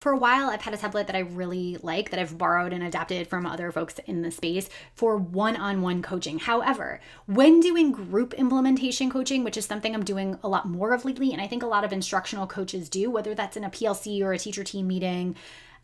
For a while, I've had a template that I really like that I've borrowed and adapted from other folks in the space for one-on-one coaching. However, when doing group implementation coaching, which is something I'm doing a lot more of lately, and I think a lot of instructional coaches do, whether that's in a PLC or a teacher team meeting,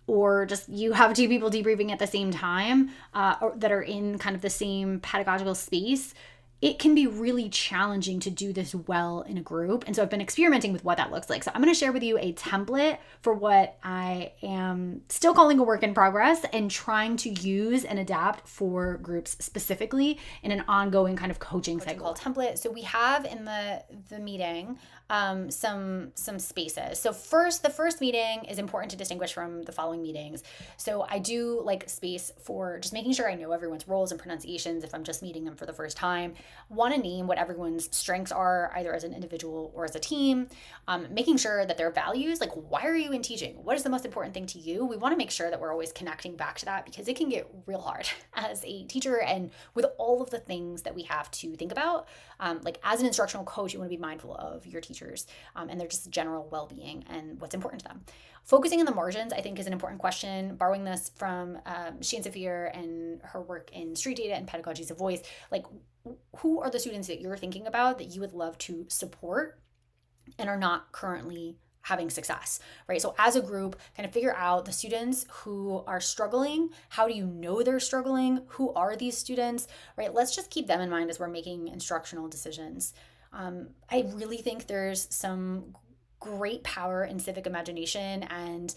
or just you have two people debriefing at the same time or that are in kind of the same pedagogical space, it can be really challenging to do this well in a group. And so I've been experimenting with what that looks like. So I'm going to share with you a template for what I am still calling a work in progress and trying to use and adapt for groups specifically in an ongoing kind of coaching cycle. Template. So we have in the meeting some spaces. So the first meeting is important to distinguish from the following meetings. So I do like space for just making sure I know everyone's roles and pronunciations if I'm just meeting them for the first time. Want to name what everyone's strengths are, either as an individual or as a team. Making sure that their values, like why are you in teaching? What is the most important thing to you? We want to make sure that we're always connecting back to that because it can get real hard as a teacher and with all of the things that we have to think about. Like as an instructional coach, you want to be mindful of your teachers and their just general well-being and what's important to them. Focusing on the margins, I think, is an important question. Borrowing this from Shane Saphir and her work in street data and pedagogies of voice, like who are the students that you're thinking about that you would love to support and are not currently having success, right? So as a group, kind of figure out the students who are struggling. How do you know they're struggling? Who are these students, right? Let's just keep them in mind as we're making instructional decisions. I really think there's some great power in civic imagination and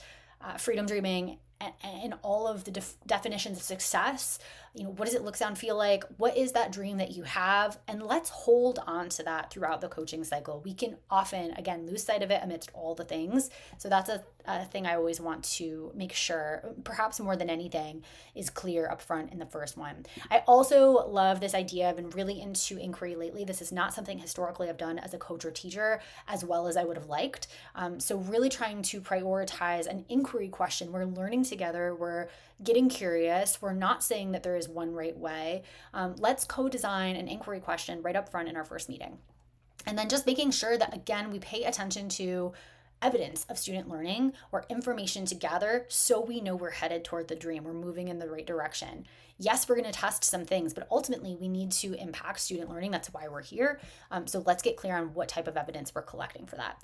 freedom dreaming and all of the definitions of success. What does it look, sound, feel like? What is that dream that you have? And let's hold on to that throughout the coaching cycle. We can often, again, lose sight of it amidst all the things. So that's a thing I always want to make sure, perhaps more than anything, is clear up front in the first one. I also love this idea. I've been really into inquiry lately. This is not something historically I've done as a coach or teacher as well as I would have liked. So really trying to prioritize an inquiry question. We're learning together. We're getting curious. We're not saying that there is one right way. Let's co-design an inquiry question right up front in our first meeting. And then just making sure that, again, we pay attention to evidence of student learning or information to gather so we know we're headed toward the dream. We're moving in the right direction. Yes, we're going to test some things, but ultimately we need to impact student learning. That's why we're here. So let's get clear on what type of evidence we're collecting for that.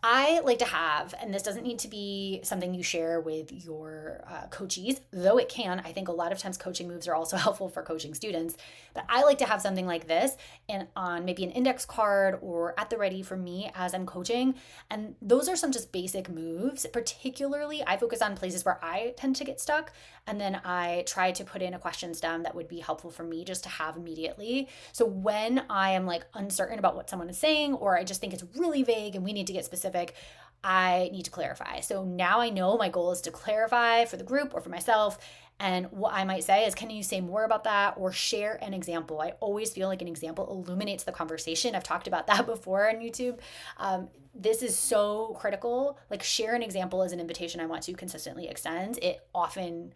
I like to have, and this doesn't need to be something you share with your coachees, though it can. I think a lot of times coaching moves are also helpful for coaching students, but I like to have something like this and on maybe an index card or at the ready for me as I'm coaching. And those are some just basic moves. Particularly, I focus on places where I tend to get stuck, and then I try to put in a question stem that would be helpful for me just to have immediately. So when I am like uncertain about what someone is saying, or I just think it's really vague and we need to get specific, I need to clarify. So now I know my goal is to clarify for the group or for myself. And what I might say is, can you say more about that or share an example? I always feel like an example illuminates the conversation. I've talked about that before on YouTube. This is so critical. Like, share an example as an invitation I want to consistently extend. It often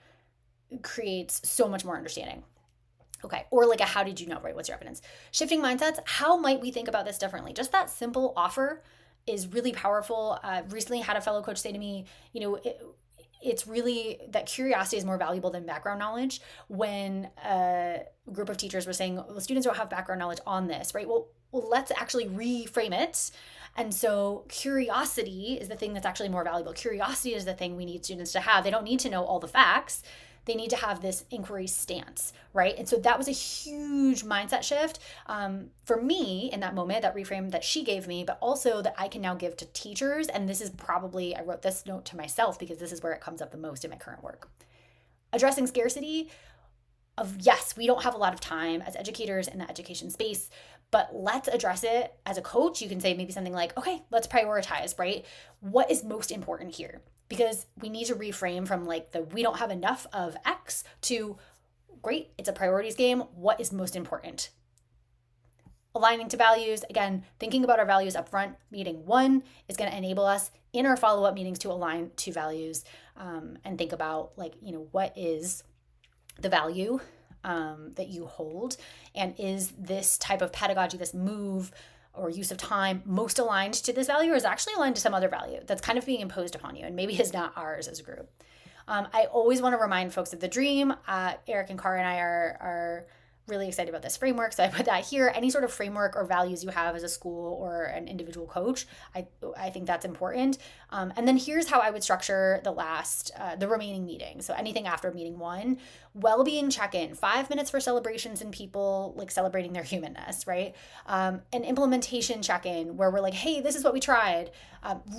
creates so much more understanding. Okay, or like a how did you know, right? What's your evidence? Shifting mindsets, how might we think about this differently? Just that simple offer is really powerful. Recently had a fellow coach say to me, it's really that curiosity is more valuable than background knowledge. When a group of teachers were saying, well, students don't have background knowledge on this, right? Well, let's actually reframe it. And so curiosity is the thing that's actually more valuable. Curiosity is the thing we need students to have. They don't need to know all the facts. They need to have this inquiry stance, right? And so that was a huge mindset shift for me in that moment, that reframe that she gave me, but also that I can now give to teachers. And this is probably, I wrote this note to myself because this is where it comes up the most in my current work. Addressing scarcity of, yes, we don't have a lot of time as educators in the education space, but let's address it as a coach. You can say maybe something like, okay, let's prioritize, right? What is most important here? Because we need to reframe from like we don't have enough of X to, great, it's a priorities game. What is most important? Aligning to values. Again, thinking about our values up front. Meeting one is going to enable us in our follow-up meetings to align to values and think about what is the value that you hold, and is this type of pedagogy, this move, or use of time most aligned to this value, or is actually aligned to some other value that's kind of being imposed upon you and maybe is not ours as a group. I always want to remind folks of the dream. Eric and Cara and I are really excited about this framework, so I put that here. Any sort of framework or values you have as a school or an individual coach, I think that's important. And then here's how I would structure the remaining meeting. So anything after meeting 1, well-being check-in, 5 minutes for celebrations and people like celebrating their humanness, right? An implementation check-in where we're like, hey, this is what we tried.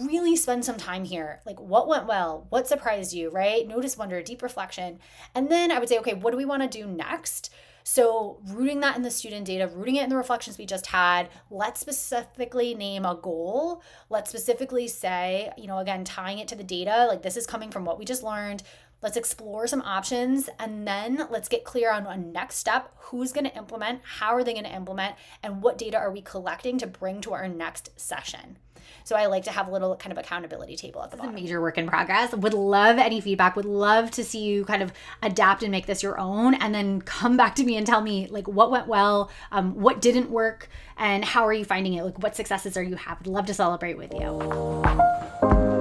Really spend some time here. Like, what went well? What surprised you, right? Notice, wonder, deep reflection. And then I would say, okay, what do we want to do next? So rooting that in the student data, rooting it in the reflections we just had, let's specifically name a goal. Let's specifically say, again, tying it to the data, like this is coming from what we just learned. Let's explore some options, and then let's get clear on a next step. Who's going to implement? How are they going to implement? And what data are we collecting to bring to our next session? So I like to have a little kind of accountability table at the bottom. It's a major work in progress. Would love any feedback. Would love to see you kind of adapt and make this your own, and then come back to me and tell me like what went well, what didn't work, and how are you finding it? Like what successes are you having? I'd love to celebrate with you.